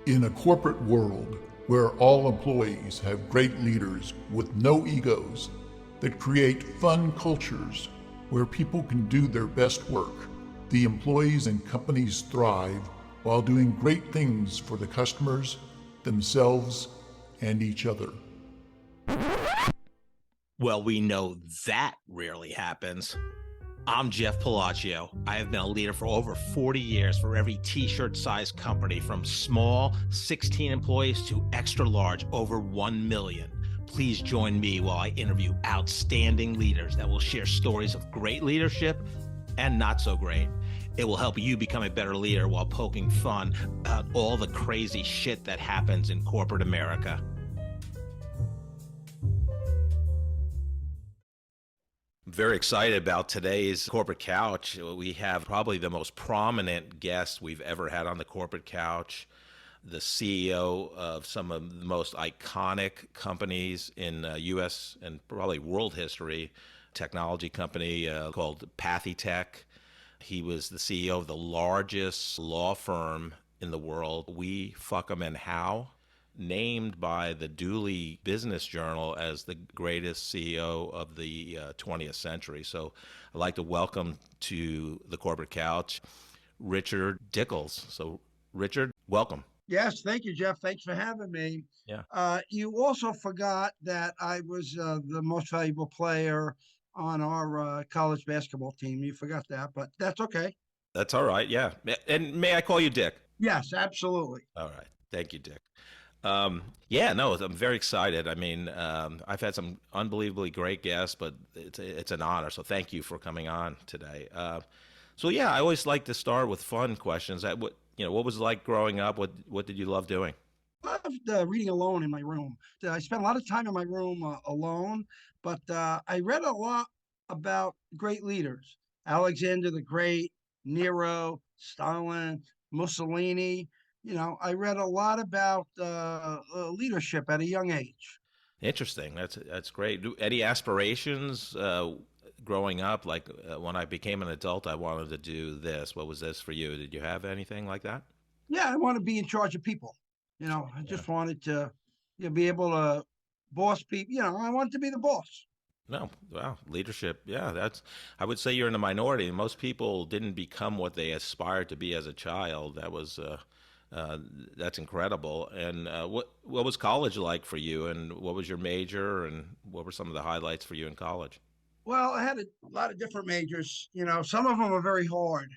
In a corporate world where all employees have great leaders with no egos that create fun cultures where people can do their best work, the employees and companies thrive while doing great things for the customers, themselves, and each other. Well, we know that rarely happens. I'm Jeff Palacio. I have been a leader for over 40 years for every t-shirt size company, from small 16 employees to extra large over 1 million. Please join me while I interview outstanding leaders that will share stories of great leadership and not so great. It will help you become a better leader while poking fun about all the crazy shit that happens in corporate America. Very excited about today's Corporate Couch. We have probably the most prominent guest we've ever had on the Corporate Couch, the CEO of some of the most iconic companies in U.S. and probably world history, technology company called Pathytech. He was the CEO of the largest law firm in the world, We, Fuck 'Em and How, named by the Dooley Business Journal as the greatest CEO of the 20th century. So I'd like to welcome to the Corporate Couch, Richard Dickels. So Richard, welcome. Yes, thank you, Jeff. Thanks for having me. Yeah. You also forgot that I was the most valuable player on our college basketball team. You forgot that, but that's okay. That's all right, yeah. And may I call you Dick? Yes, absolutely. All right. Thank you, Dick. Yeah, no, I'm very excited. I mean, I've had some unbelievably great guests, but it's an honor. So thank you for coming on today. So yeah, I always like to start with fun questions. What was it like growing up? What did you love doing? I loved reading alone in my room. I spent a lot of time in my room alone, but I read a lot about great leaders: Alexander the Great, Nero, Stalin, Mussolini. I read a lot about leadership at a young age. Interesting. That's great. Any aspirations growing up? Like when I became an adult, I wanted to do this. What was this for you? Did you have anything like that? Yeah, I want to be in charge of people. I Yeah. just wanted to be able to boss people. I wanted to be the boss. No, wow, leadership. Yeah, I would say you're in the minority. Most people didn't become what they aspired to be as a child. That's incredible. And what was college like for you? And what was your major? And what were some of the highlights for you in college? Well, I had a lot of different majors. Some of them are very hard.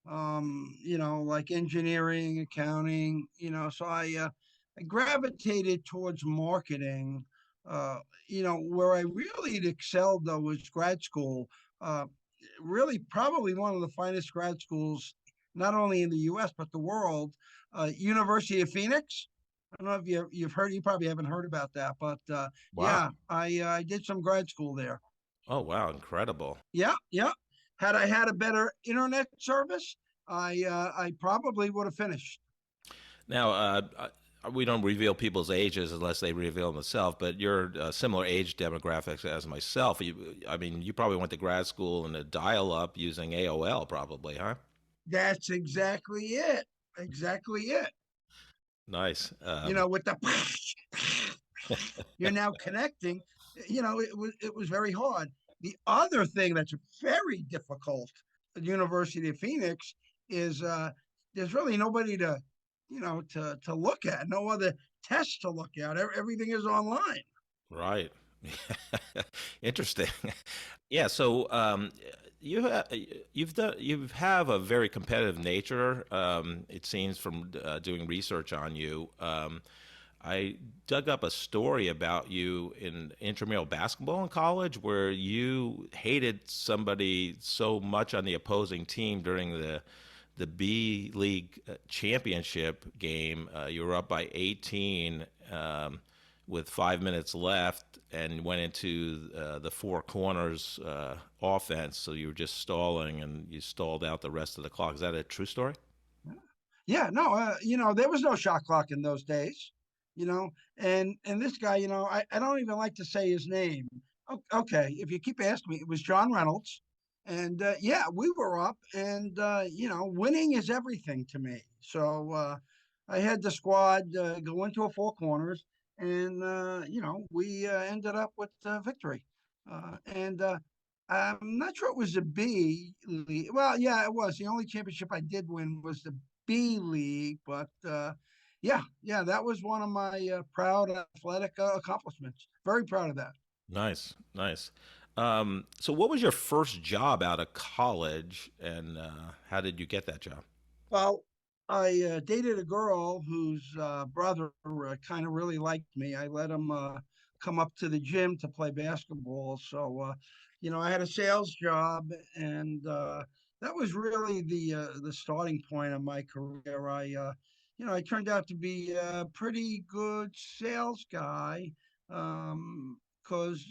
Like engineering, accounting. So I gravitated towards marketing. Where I really excelled though was grad school. Uh, Really, probably one of the finest grad schools, not only in the U.S. but the world. University of Phoenix. I don't know if you've heard. You probably haven't heard about that, but Wow. yeah, I did some grad school there. Oh, wow, incredible. Yeah, yeah. Had I had a better internet service, I probably would have finished. Now, we don't reveal people's ages unless they reveal themselves, but you're similar age demographics as myself. I mean, you probably went to grad school in a dial-up using AOL, probably, huh? That's exactly it. Exactly it. Nice. With the you're now connecting. It was very hard. The other thing that's very difficult at the University of Phoenix is there's really nobody to look at, no other tests to look at. Everything is online. Right. Interesting. Yeah. So you have a very competitive nature. It seems from doing research on you. I dug up a story about you in intramural basketball in college, where you hated somebody so much on the opposing team during the B League championship game. You were up by 18 with 5 minutes left, and went into the four corners offense. So you were just stalling, and you stalled out the rest of the clock. Is that a true story? Yeah, no, there was no shot clock in those days. And this guy, I don't even like to say his name. Okay, if you keep asking me, it was John Reynolds. And yeah, we were up, and winning is everything to me. So I had the squad go into a four corners, and we ended up with victory. And I'm not sure it was the B league. Well, yeah, it was. The only championship I did win was the B league, but yeah, that was one of my proud athletic accomplishments. Very proud of that. Nice, nice. So, what was your first job out of college, and how did you get that job? Well, I dated a girl whose brother kind of really liked me. I let him come up to the gym to play basketball. So, I had a sales job, and that was really the starting point of my career. I turned out to be a pretty good sales guy because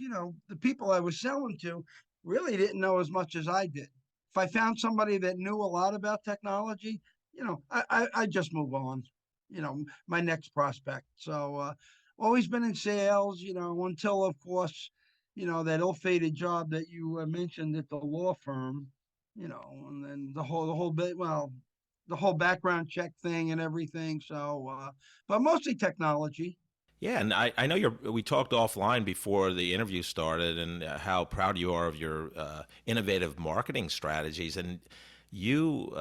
the people I was selling to really didn't know as much as I did. If I found somebody that knew a lot about technology, I just move on, my next prospect. So always been in sales, until of course, that ill-fated job that you mentioned at the law firm, and then the whole bit, well, the whole background check thing and everything. So, but mostly technology. Yeah, and I know we talked offline before the interview started, and how proud you are of your innovative marketing strategies. And you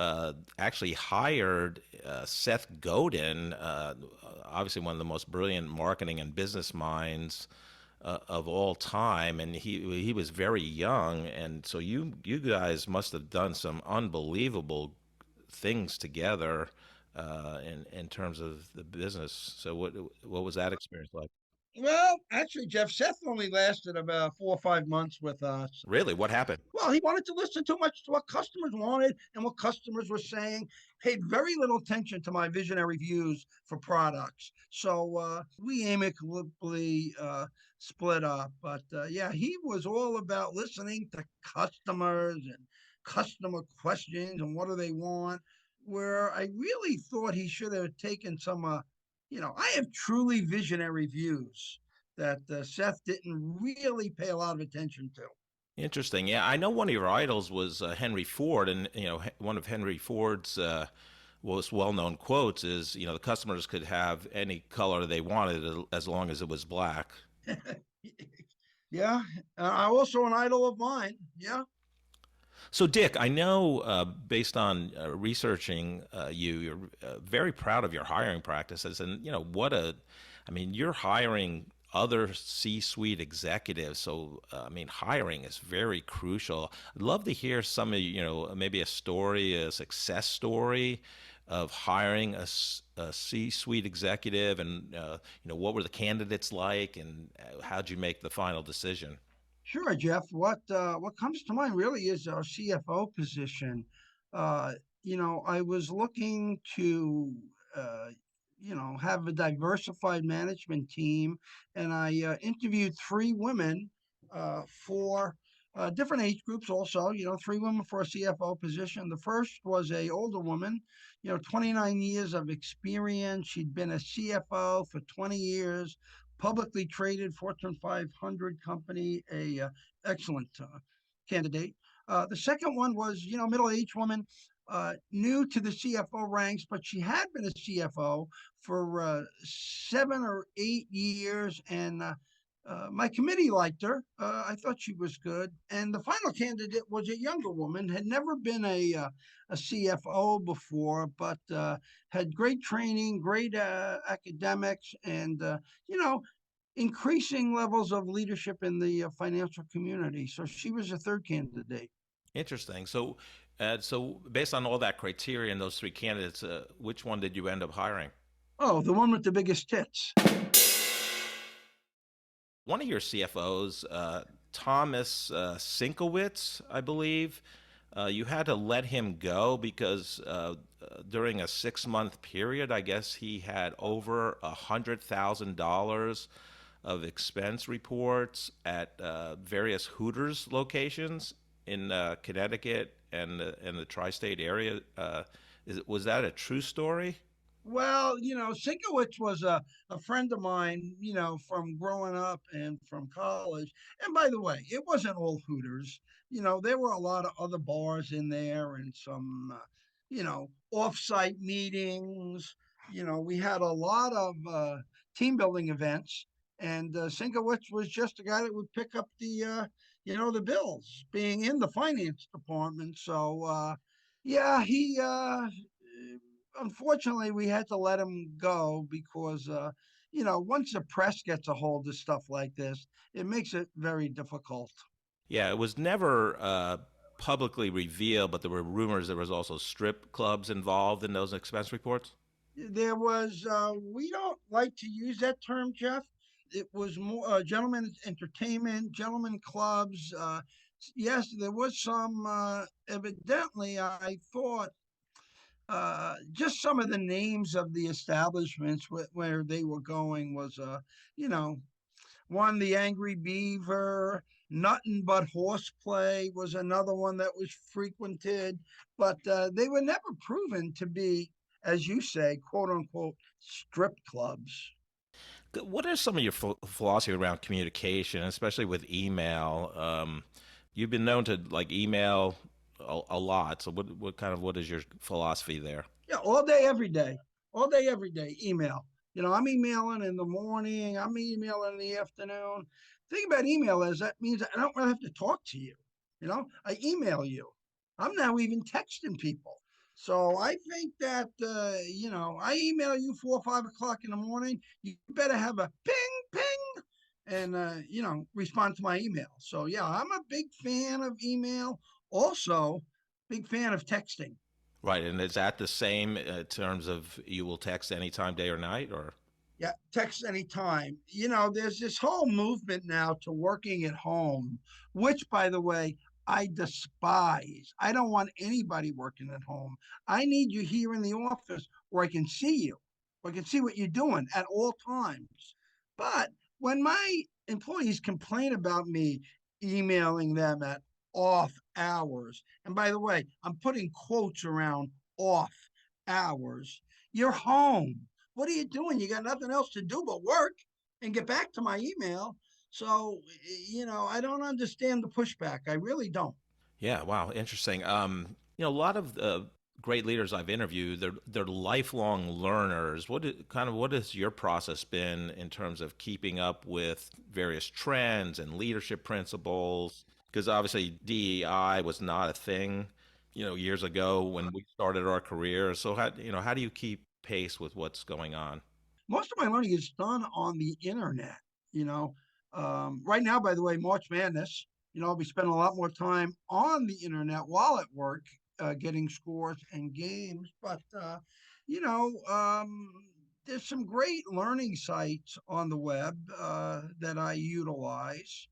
actually hired Seth Godin, obviously one of the most brilliant marketing and business minds of all time, and he was very young, and so you guys must have done some unbelievable things together in terms of the business. So what was that experience like? Well, actually, Jeff, Seth only lasted about 4 or 5 months with us. Really, what happened? Well, he wanted to listen too much to what customers wanted and what customers were saying, paid very little attention to my visionary views for products. So we amicably split up. But yeah, he was all about listening to customers and customer questions and what do they want. Where I really thought he should have taken some, I have truly visionary views that Seth didn't really pay a lot of attention to. Interesting. Yeah, I know one of your idols was Henry Ford, and one of Henry Ford's most well-known quotes is, the customers could have any color they wanted as long as it was black. Yeah, also an idol of mine. Yeah. So, Dick, I know based on researching you're very proud of your hiring practices, and I mean, you're hiring other C-suite executives. So, I mean, hiring is very crucial. I'd love to hear some of maybe a story, a success story of hiring a C-suite executive, and what were the candidates like, and how'd you make the final decision? Sure, Jeff. What comes to mind really is our CFO position. Uh, I was looking to uh, have a diversified management team, and I interviewed three women for different age groups. Also, three women for a CFO position. The first was a older woman, 29 years of experience. She'd been a CFO for 20 years, publicly traded Fortune 500 company, a excellent candidate. The second one was, middle-aged woman, new to the CFO ranks, but she had been a CFO for 7 or 8 years, and my committee liked her. I thought she was good. And the final candidate was a younger woman, had never been a CFO before, but had great training, great academics, and increasing levels of leadership in the financial community. So she was a third candidate. Interesting. So based on all that criteria and those three candidates, which one did you end up hiring? Oh, the one with the biggest tits. One of your CFOs, Thomas Sinkowitz, I believe, you had to let him go because during a 6-month period, I guess he had over $100,000 of expense reports at various Hooters locations in Connecticut and the tri-state area. Was that a true story? Well, Sinkowitz was a friend of mine, from growing up and from college. And by the way, it wasn't all Hooters. There were a lot of other bars in there and some, off-site meetings. we had a lot of team building events, and Sinkowitz was just the guy that would pick up the bills, being in the finance department. So, yeah, he, unfortunately, we had to let him go because, once the press gets a hold of stuff like this, it makes it very difficult. Yeah, it was never publicly revealed, but there were rumors there was also strip clubs involved in those expense reports. There was, we don't like to use that term, Jeff. It was more gentlemen entertainment, gentlemen clubs. Yes, there was some. Evidently, I thought just some of the names of the establishments where they were going was, you know, one, the Angry Beaver, Nothing But Horseplay was another one that was frequented, but they were never proven to be, as you say, quote unquote, strip clubs. What are some of your philosophy around communication, especially with email? You've been known to like email a lot. So what is your philosophy there? Yeah, all day, every day, email. I'm emailing in the morning, I'm emailing in the afternoon. The thing about email is that means I don't really have to talk to you. I email you. I'm now even texting people. So I think that, I email you 4 or 5 o'clock in the morning. You better have a ping, ping, and, respond to my email. So, yeah, I'm a big fan of email. Also, big fan of texting. Right, and is that the same in terms of you will text anytime, day or night, or? Yeah, text anytime. There's this whole movement now to working at home, which, by the way, I despise. I don't want anybody working at home. I need you here in the office where I can see you, where I can see what you're doing at all times. But when my employees complain about me emailing them at off hours, and by the way, I'm putting quotes around off hours, you're home. What are you doing? You got nothing else to do but work and get back to my email. So, I don't understand the pushback. I really don't. Yeah, wow, interesting. A lot of great leaders I've interviewed, they're lifelong learners. What has your process been in terms of keeping up with various trends and leadership principles? Because obviously DEI was not a thing, years ago when we started our careers. So how do you keep pace with what's going on? Most of my learning is done on the internet. Right now, by the way, March Madness. I'll be spending a lot more time on the internet while at work, getting scores and games. But you know, um, there's some great learning sites on the web that I utilize.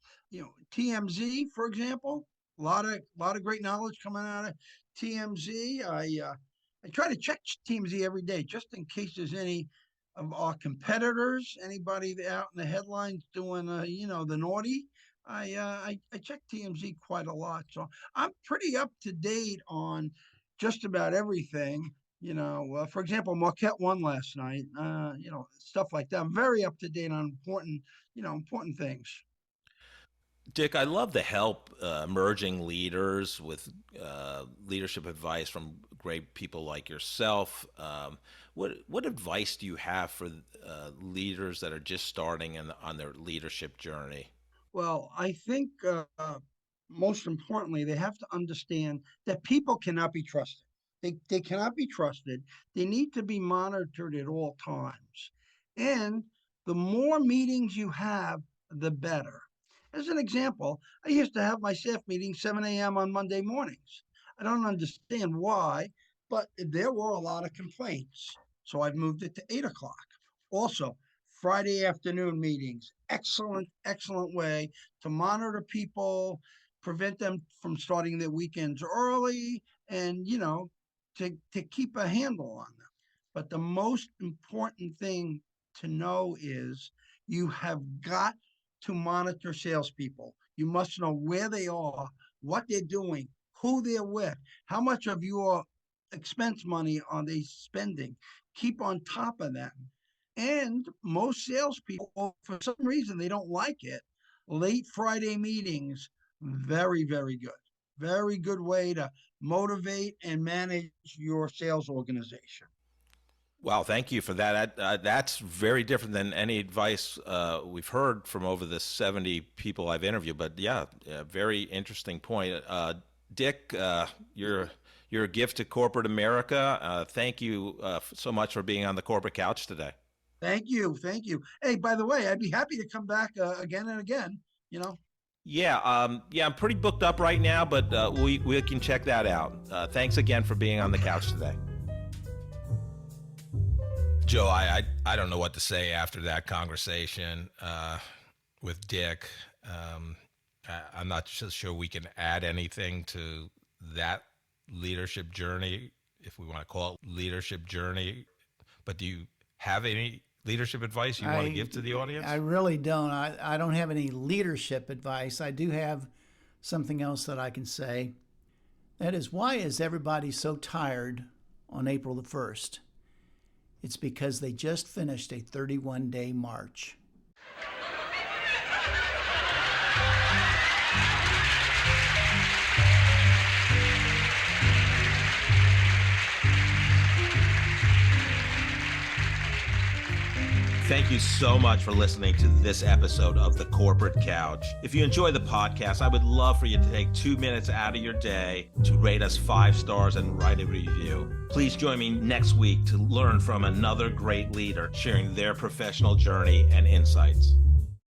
TMZ, for example, a lot of great knowledge coming out of TMZ. I try to check TMZ every day just in case there's any of our competitors, anybody out in the headlines doing, the naughty. I check TMZ quite a lot, so I'm pretty up to date on just about everything. For example, Marquette won last night. Stuff like that. I'm very up to date on important things. Dick, I love to help emerging leaders with leadership advice from great people like yourself. What advice do you have for leaders that are just starting on their leadership journey? Well, I think most importantly, they have to understand that people cannot be trusted. They cannot be trusted. They need to be monitored at all times. And the more meetings you have, the better. As an example, I used to have my staff meeting 7 a.m. on Monday mornings. I don't understand why, but there were a lot of complaints. So I've moved it to 8 o'clock. Also, Friday afternoon meetings. Excellent, excellent way to monitor people, prevent them from starting their weekends early, and to keep a handle on them. But the most important thing to know is you have got to monitor salespeople. You must know where they are, what they're doing, who they're with, how much of your expense money are they spending. Keep on top of them. And most salespeople, for some reason, they don't like it. Late Friday meetings, very, very good. Very good way to motivate and manage your sales organization. Wow, thank you for that. That's very different than any advice we've heard from over the 70 people I've interviewed. But yeah, very interesting point. Dick, you're a gift to corporate America. Thank you so much for being on the Corporate Couch today. Thank you. Thank you. Hey, by the way, I'd be happy to come back again and again, you know. Yeah, I'm pretty booked up right now, but we can check that out. Thanks again for being on the couch today. Joe, I don't know what to say after that conversation with Dick. I'm not sure we can add anything to that leadership journey, if we want to call it leadership journey. But do you have any leadership advice you want to give to the audience? I really don't. I don't have any leadership advice. I do have something else that I can say. That is, why is everybody so tired on April the 1st? It's because they just finished a 31-day march. Thank you so much for listening to this episode of The Corporate Couch. If you enjoy the podcast, I would love for you to take 2 minutes out of your day to rate us 5 stars and write a review. Please join me next week to learn from another great leader sharing their professional journey and insights.